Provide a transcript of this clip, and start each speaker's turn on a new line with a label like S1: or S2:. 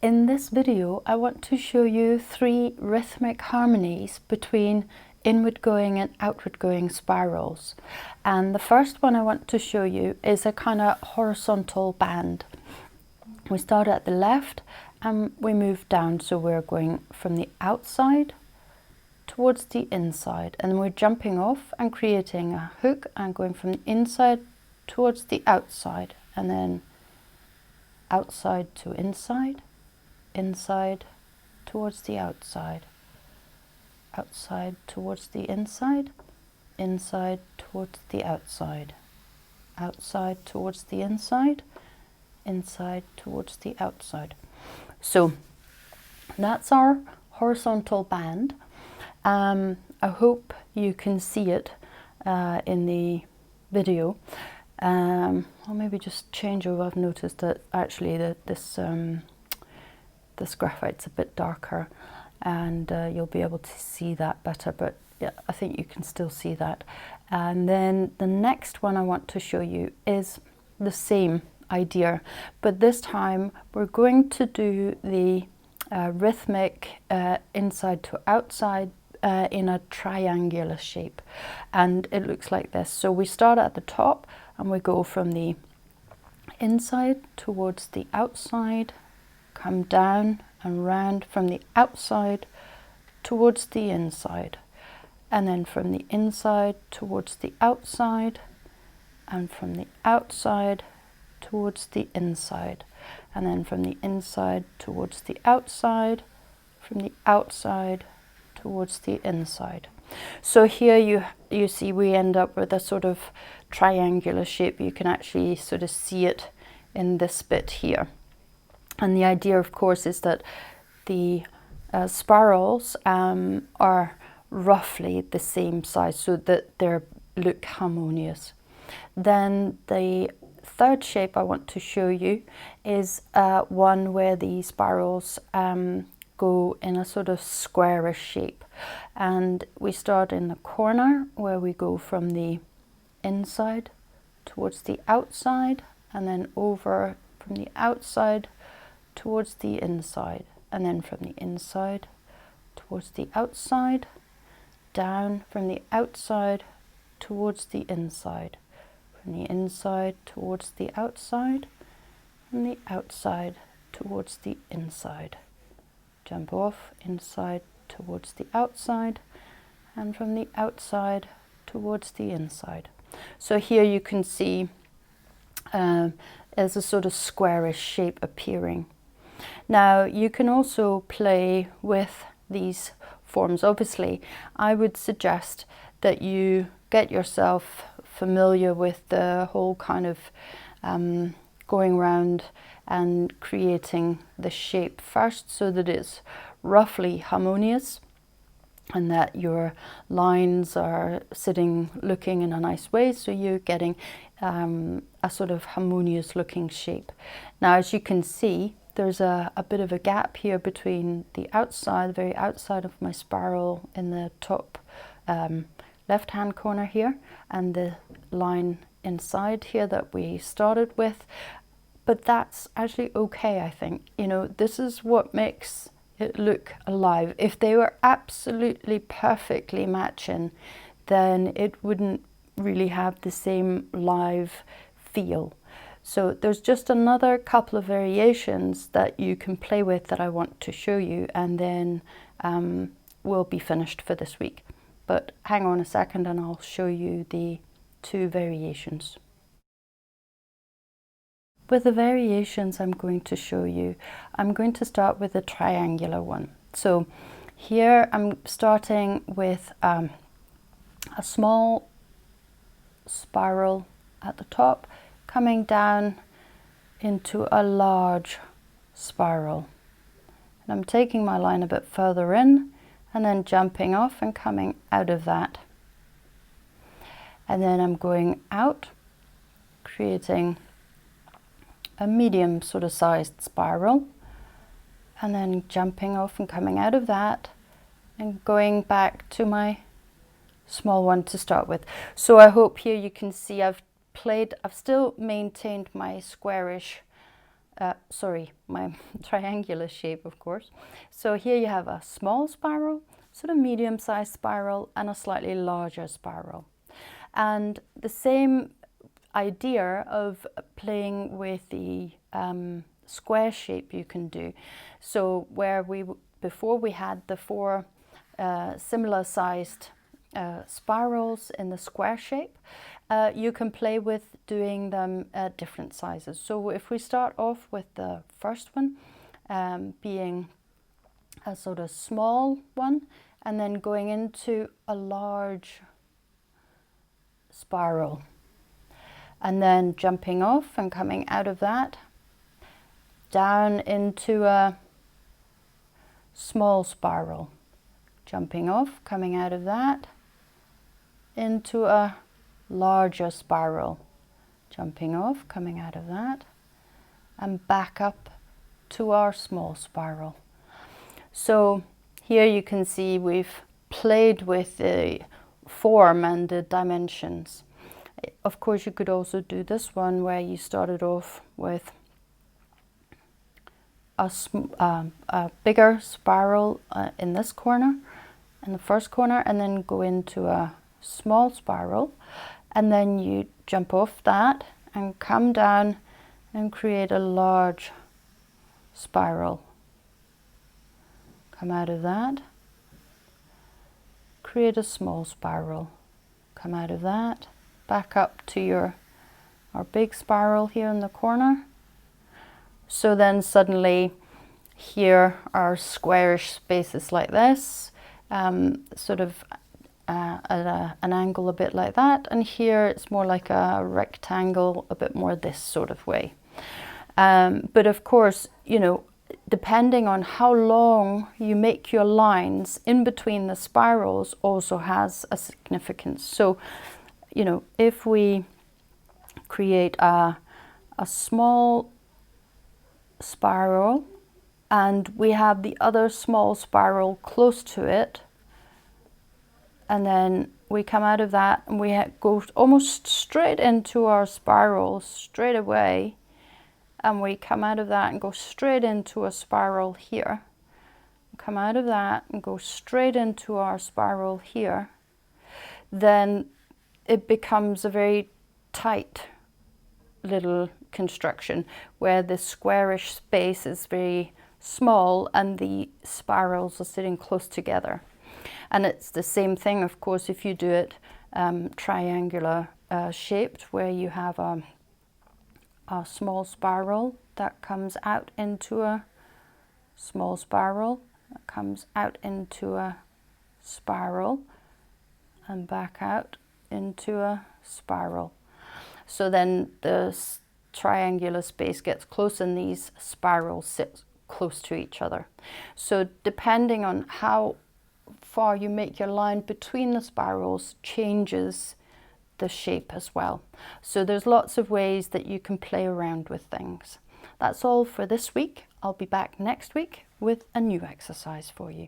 S1: In this video, I want to show you 3 rhythmic harmonies between inward going and outward going spirals. And the first one I want to show you is a kind of horizontal band. We start at the left and we move down, so we're going from the outside towards the inside, and we're jumping off and creating a hook and going from the inside towards the outside, and then outside to inside, inside towards the outside, outside towards the inside, inside towards the outside, outside towards the inside, inside towards the outside. So that's our horizontal band. I hope you can see it in the video. I'll maybe just change over. I've noticed that actually this graphite's a bit darker, and you'll be able to see that better, but yeah, I think you can still see that. And then the next one I want to show you is the same idea, but this time we're going to do the rhythmic inside to outside in a triangular shape, and it looks like this. So we start at the top and we go from the inside towards the outside, come down and round from the outside towards the inside, and then from the inside towards the outside, and from the outside towards the inside, and then from the inside towards the outside, from the outside towards the inside. So here you see we end up with a sort of triangular shape. You can actually sort of see it in this bit here. And the idea, of course, is that the spirals are roughly the same size, so that they look harmonious. Then the third shape I want to show you is one where the spirals go in a sort of squarish shape, and we start in the corner where we go from the inside towards the outside, and then over from the outside towards the inside, and then from the inside towards the outside, down from the outside towards the inside, from the inside towards the outside, from the outside towards the inside, jump off, inside towards the outside, and from the outside towards the inside. So here you can see there's a sort of squarish shape appearing. Now you can also play with these forms. Obviously, I would suggest that you get yourself familiar with the whole kind of going around and creating the shape first, so that it's roughly harmonious and that your lines are sitting looking in a nice way, so you're getting a sort of harmonious looking shape. Now, as you can see, there's a bit of a gap here between the outside, the very outside of my spiral in the top left hand corner here, and the line inside here that we started with. But that's actually okay, I think. You know, this is what makes it look alive. If they were absolutely perfectly matching, then it wouldn't really have the same live feel. So there's just another couple of variations that you can play with that I want to show you, and then we'll be finished for this week. But hang on a second and I'll show you the 2 variations. With the variations I'm going to show you, I'm going to start with a triangular one. So here I'm starting with a small spiral at the top, coming down into a large spiral. And I'm taking my line a bit further in and then jumping off and coming out of that. And then I'm going out, creating a medium sort of sized spiral, and then jumping off and coming out of that and going back to my small one to start with. So I hope here you can see I've still maintained my squarish sorry, my triangular shape, of course. So here you have a small spiral, sort of medium-sized spiral, and a slightly larger spiral. And the same idea of playing with the square shape you can do. So where before we had the four similar sized spirals in the square shape, you can play with doing them at different sizes. So if we start off with the first one being a sort of small one, and then going into a large spiral, and then jumping off and coming out of that down into a small spiral, jumping off, coming out of that into a larger spiral, jumping off, coming out of that, and back up to our small spiral. So here you can see we've played with the form and the dimensions. Of course, you could also do this one where you started off with a bigger spiral in this corner, in the first corner, and then go into a small spiral, and then you jump off that and come down and create a large spiral. Come out of that, create a small spiral, come out of that, back up to our big spiral here in the corner. So then suddenly here are squarish spaces like this, sort of at an angle a bit like that, and here it's more like a rectangle, a bit more this sort of way. But of course, you know, depending on how long you make your lines in between the spirals also has a significance. So, you know, if we create a small spiral and we have the other small spiral close to it, and then we come out of that and we go almost straight into our spiral straight away, and we come out of that and go straight into a spiral here, come out of that and go straight into our spiral here, then it becomes a very tight little construction where the squarish space is very small and the spirals are sitting close together. And it's the same thing, of course, if you do it triangular shaped, where you have a small spiral that comes out into a small spiral, that comes out into a spiral, and back out into a spiral. So then the triangular space gets close and these spirals sit close to each other. So depending on how far you make your line between the spirals changes the shape as well. So there's lots of ways that you can play around with things. That's all for this week. I'll be back next week with a new exercise for you.